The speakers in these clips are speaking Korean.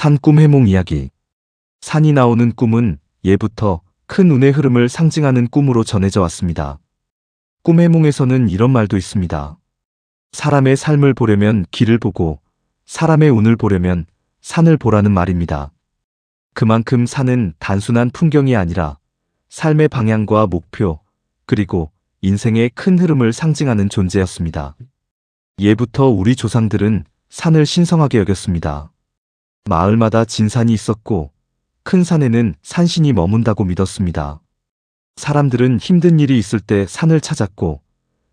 산꿈 해몽 이야기. 산이 나오는 꿈은 예부터 큰 운의 흐름을 상징하는 꿈으로 전해져 왔습니다. 꿈 해몽에서는 이런 말도 있습니다. 사람의 삶을 보려면 길을 보고 사람의 운을 보려면 산을 보라는 말입니다. 그만큼 산은 단순한 풍경이 아니라 삶의 방향과 목표, 그리고 인생의 큰 흐름을 상징하는 존재였습니다. 예부터 우리 조상들은 산을 신성하게 여겼습니다. 마을마다 진산이 있었고 큰 산에는 산신이 머문다고 믿었습니다. 사람들은 힘든 일이 있을 때 산을 찾았고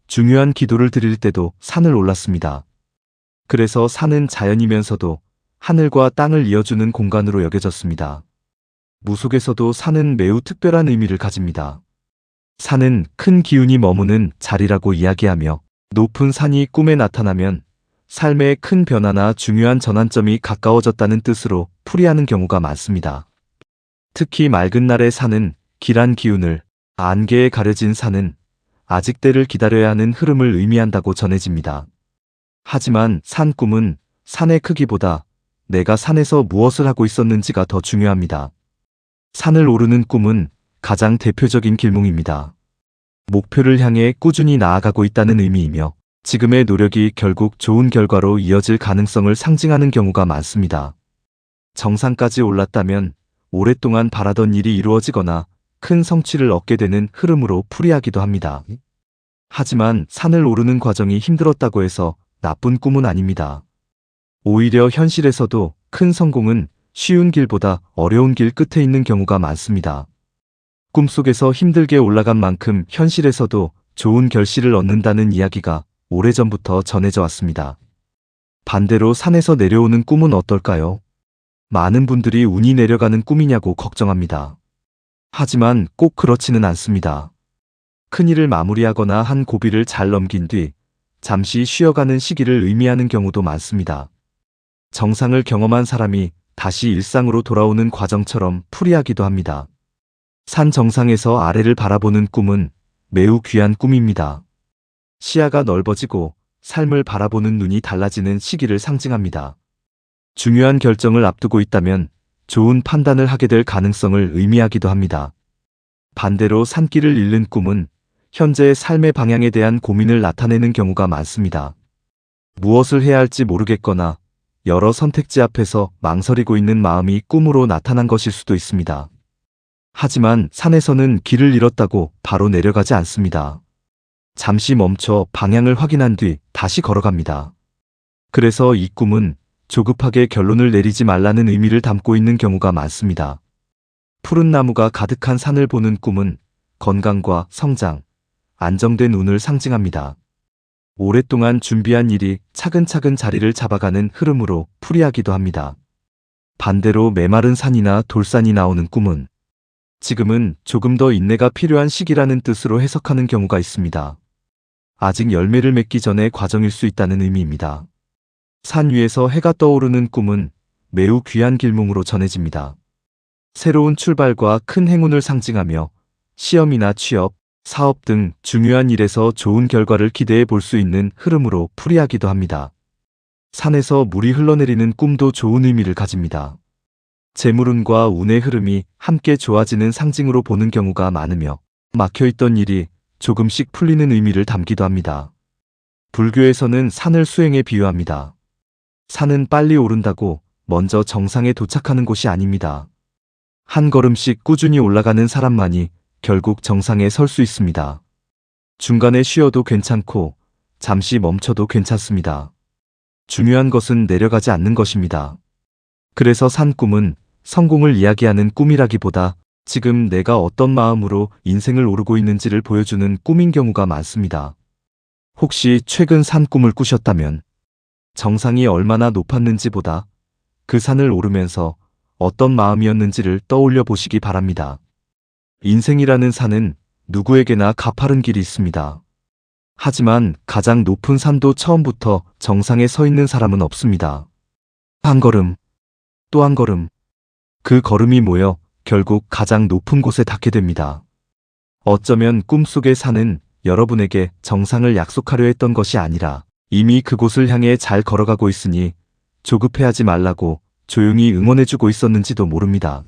중요한 기도를 드릴 때도 산을 올랐습니다. 그래서 산은 자연이면서도 하늘과 땅을 이어주는 공간으로 여겨졌습니다. 무속에서도 산은 매우 특별한 의미를 가집니다. 산은 큰 기운이 머무는 자리라고 이야기하며 높은 산이 꿈에 나타나면 삶의 큰 변화나 중요한 전환점이 가까워졌다는 뜻으로 풀이하는 경우가 많습니다. 특히 맑은 날의 산은 길한 기운을, 안개에 가려진 산은 아직 때를 기다려야 하는 흐름을 의미한다고 전해집니다. 하지만 산 꿈은 산의 크기보다 내가 산에서 무엇을 하고 있었는지가 더 중요합니다. 산을 오르는 꿈은 가장 대표적인 길몽입니다. 목표를 향해 꾸준히 나아가고 있다는 의미이며 지금의 노력이 결국 좋은 결과로 이어질 가능성을 상징하는 경우가 많습니다. 정상까지 올랐다면 오랫동안 바라던 일이 이루어지거나 큰 성취를 얻게 되는 흐름으로 풀이하기도 합니다. 하지만 산을 오르는 과정이 힘들었다고 해서 나쁜 꿈은 아닙니다. 오히려 현실에서도 큰 성공은 쉬운 길보다 어려운 길 끝에 있는 경우가 많습니다. 꿈속에서 힘들게 올라간 만큼 현실에서도 좋은 결실을 얻는다는 이야기가 오래전부터 전해져 왔습니다. 반대로 산에서 내려오는 꿈은 어떨까요? 많은 분들이 운이 내려가는 꿈이냐고 걱정합니다. 하지만 꼭 그렇지는 않습니다. 큰일을 마무리하거나 한 고비를 잘 넘긴 뒤 잠시 쉬어가는 시기를 의미하는 경우도 많습니다. 정상을 경험한 사람이 다시 일상으로 돌아오는 과정처럼 풀이하기도 합니다. 산 정상에서 아래를 바라보는 꿈은 매우 귀한 꿈입니다. 시야가 넓어지고 삶을 바라보는 눈이 달라지는 시기를 상징합니다. 중요한 결정을 앞두고 있다면 좋은 판단을 하게 될 가능성을 의미하기도 합니다. 반대로 산길을 잃는 꿈은 현재의 삶의 방향에 대한 고민을 나타내는 경우가 많습니다. 무엇을 해야 할지 모르겠거나 여러 선택지 앞에서 망설이고 있는 마음이 꿈으로 나타난 것일 수도 있습니다. 하지만 산에서는 길을 잃었다고 바로 내려가지 않습니다. 잠시 멈춰 방향을 확인한 뒤 다시 걸어갑니다. 그래서 이 꿈은 조급하게 결론을 내리지 말라는 의미를 담고 있는 경우가 많습니다. 푸른 나무가 가득한 산을 보는 꿈은 건강과 성장, 안정된 운을 상징합니다. 오랫동안 준비한 일이 차근차근 자리를 잡아가는 흐름으로 풀이하기도 합니다. 반대로 메마른 산이나 돌산이 나오는 꿈은 지금은 조금 더 인내가 필요한 시기라는 뜻으로 해석하는 경우가 있습니다. 아직 열매를 맺기 전의 과정일 수 있다는 의미입니다. 산 위에서 해가 떠오르는 꿈은 매우 귀한 길몽으로 전해집니다. 새로운 출발과 큰 행운을 상징하며 시험이나 취업, 사업 등 중요한 일에서 좋은 결과를 기대해 볼 수 있는 흐름으로 풀이하기도 합니다. 산에서 물이 흘러내리는 꿈도 좋은 의미를 가집니다. 재물운과 운의 흐름이 함께 좋아지는 상징으로 보는 경우가 많으며 막혀있던 일이 조금씩 풀리는 의미를 담기도 합니다. 불교에서는 산을 수행에 비유합니다. 산은 빨리 오른다고 먼저 정상에 도착하는 곳이 아닙니다. 한 걸음씩 꾸준히 올라가는 사람만이 결국 정상에 설 수 있습니다. 중간에 쉬어도 괜찮고 잠시 멈춰도 괜찮습니다. 중요한 것은 내려가지 않는 것입니다. 그래서 산 꿈은 성공을 이야기하는 꿈이라기보다 지금 내가 어떤 마음으로 인생을 오르고 있는지를 보여주는 꿈인 경우가 많습니다. 혹시 최근 산 꿈을 꾸셨다면 정상이 얼마나 높았는지보다 그 산을 오르면서 어떤 마음이었는지를 떠올려 보시기 바랍니다. 인생이라는 산은 누구에게나 가파른 길이 있습니다. 하지만 가장 높은 산도 처음부터 정상에 서 있는 사람은 없습니다. 한 걸음, 또 한 걸음, 그 걸음이 모여 결국 가장 높은 곳에 닿게 됩니다. 어쩌면 꿈속의 산은 여러분에게 정상을 약속하려 했던 것이 아니라 이미 그곳을 향해 잘 걸어가고 있으니 조급해하지 말라고 조용히 응원해주고 있었는지도 모릅니다.